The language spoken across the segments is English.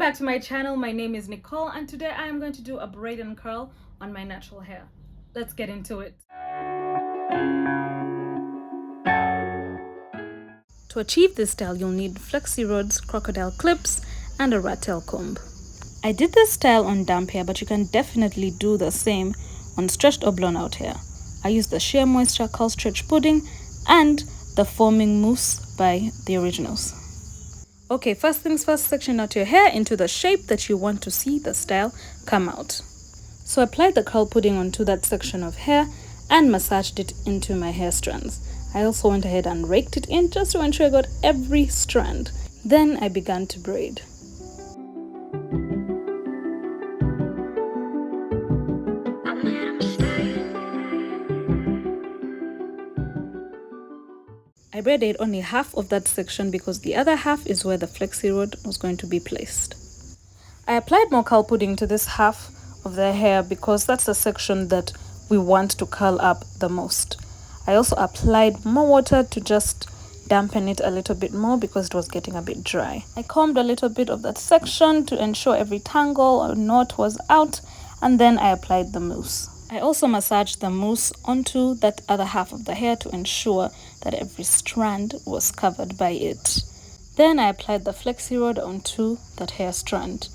back to my channel. My name is Nicole and today I am going to do a braid and curl on my natural hair. Let's get into it. To achieve this style, you'll need flexi rods, crocodile clips, and a rat tail comb. I did this style on damp hair, but you can definitely do the same on stretched or blown out hair. I used the Sheer Moisture Curl Stretch Pudding and the Foaming Mousse by The Originals. Okay, first things first, section out your hair into the shape that you want to see the style come out. So I applied the curl pudding onto that section of hair and massaged it into my hair strands. I also went ahead and raked it in just to ensure I got every strand. Then I began to braid. I braided only half of that section because the other half is where the flexi rod was going to be placed. I applied more curl pudding to this half of the hair because that's the section that we want to curl up the most. I also applied more water to just dampen it a little bit more because it was getting a bit dry. I combed a little bit of that section to ensure every tangle or knot was out, and then I applied the mousse. I also massaged the mousse onto that other half of the hair to ensure that every strand was covered by it. Then I applied the flexi rod onto that hair strand.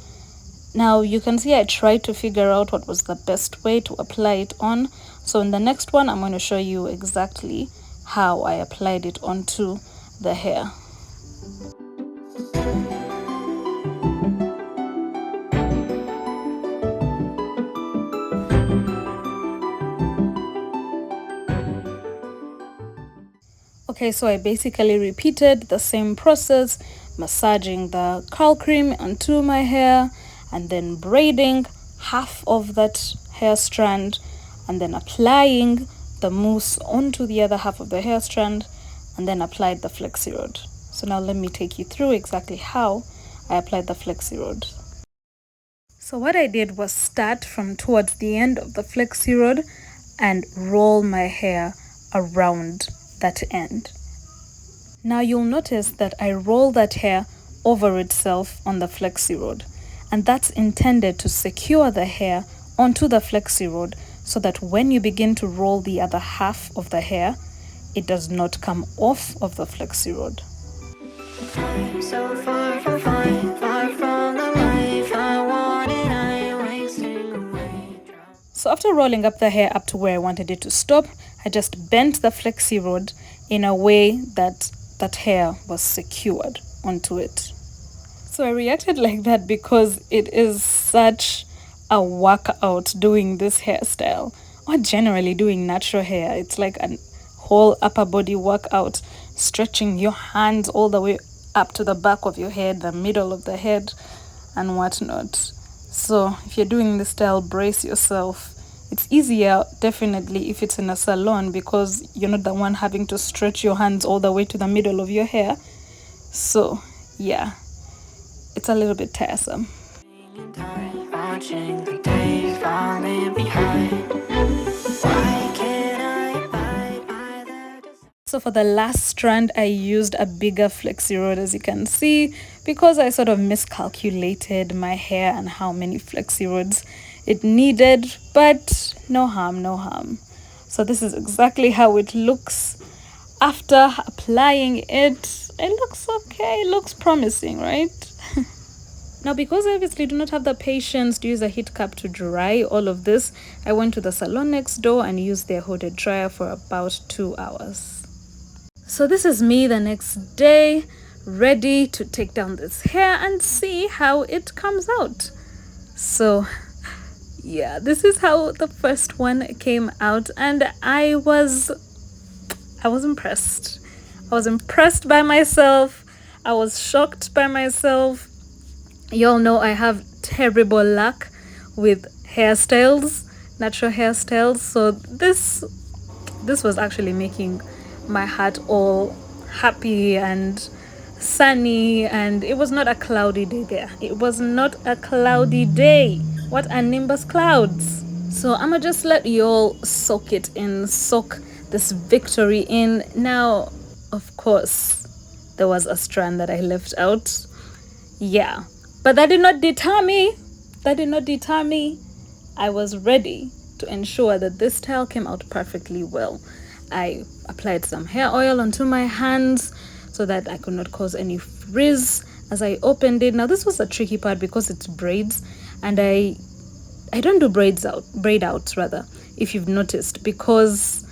Now you can see I tried to figure out what was the best way to apply it on. So in the next one, I'm going to show you exactly how I applied it onto the hair. Okay, so I basically repeated the same process, massaging the curl cream onto my hair and then braiding half of that hair strand and then applying the mousse onto the other half of the hair strand and then applied the flexi rod. So now let me take you through exactly how I applied the flexi rod. So what I did was start from towards the end of the flexi rod and roll my hair around that end. Now you'll notice that I roll that hair over itself on the flexi rod, and that's intended to secure the hair onto the flexi rod so that when you begin to roll the other half of the hair, it does not come off of the flexi rod. So far from the life I wanted, I'm wasting away. So after rolling up the hair up to where I wanted it to stop, I just bent the flexi rod in a way that that hair was secured onto it. So I reacted like that because it is such a workout doing this hairstyle, or generally doing natural hair. It's like a whole upper body workout, stretching your hands all the way up to the back of your head, the middle of the head, and whatnot. So if you're doing this style, brace yourself. It's easier definitely if it's in a salon because you're not the one having to stretch your hands all the way to the middle of your hair. So yeah, it's a little bit tiresome. So for the last strand, I used a bigger flexi rod, as you can see, because I sort of miscalculated my hair and how many flexi rods it needed, but no harm, no harm. So this is exactly how it looks after applying it. It looks okay, it looks promising, right? Now, because I obviously do not have the patience to use a heat cap to dry all of this, I went to the salon next door and used their hooded dryer for about 2 hours. So this is me the next day, ready to take down this hair and see how it comes out. So yeah, this is how the first one came out, and I was impressed. I was impressed by myself. I was shocked by myself. You all know I have terrible luck with hairstyles, natural hairstyles. So this was actually making my heart all happy and sunny, and it was not a cloudy day there. It was not a cloudy day. What a nimbus clouds. So I'm gonna just let you all soak it in, soak this victory in. Now, of course, there was a strand that I left out. Yeah, But that did not deter me. That did not deter me. I was ready to ensure that this style came out perfectly well. I applied some hair oil onto my hands so that I could not cause any frizz as I opened it. Now this was a tricky part because it's braids, and I don't do braid outs rather, if you've noticed, because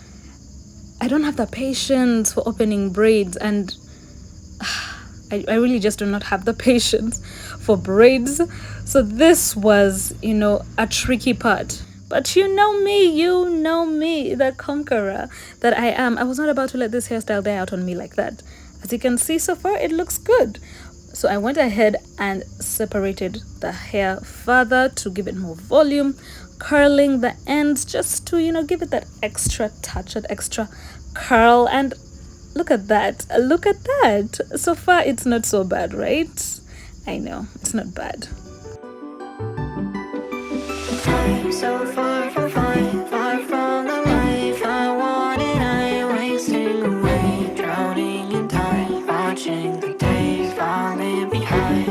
I don't have the patience for opening braids, and I really just do not have the patience for braids. So this was, a tricky part. But you know me, the conqueror that I am. I was not about to let this hairstyle die out on me like that. As you can see so far, it looks good. So I went ahead and separated the hair further to give it more volume, curling the ends just to, give it that extra touch, that extra curl. And look at that. Look at that. So far, it's not so bad, right? I know, it's not bad. I'm so far from fine, far from the life I wanted. I'm wasting away, drowning in time, watching the days falling behind.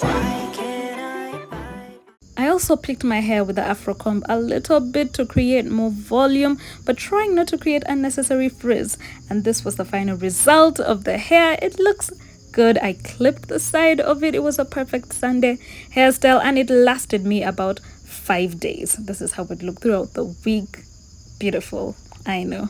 Why can't I abide? I also picked my hair with the afro comb a little bit to create more volume, but trying not to create unnecessary frizz. And this was the final result of the hair. It looks good. I clipped the side of it. It was a perfect Sunday hairstyle, and it lasted me about 5 days. This is how it looked throughout the week. Beautiful, I know.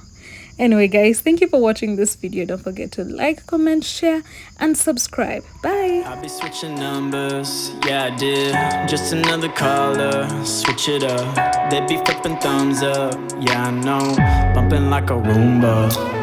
Anyway, guys, thank you for watching this video. Don't forget to like, comment, share, and subscribe. Bye. I'll be switching numbers, yeah I did. Just another caller, switch it up. They be flipping thumbs up, yeah I know. Bumping like a Roomba.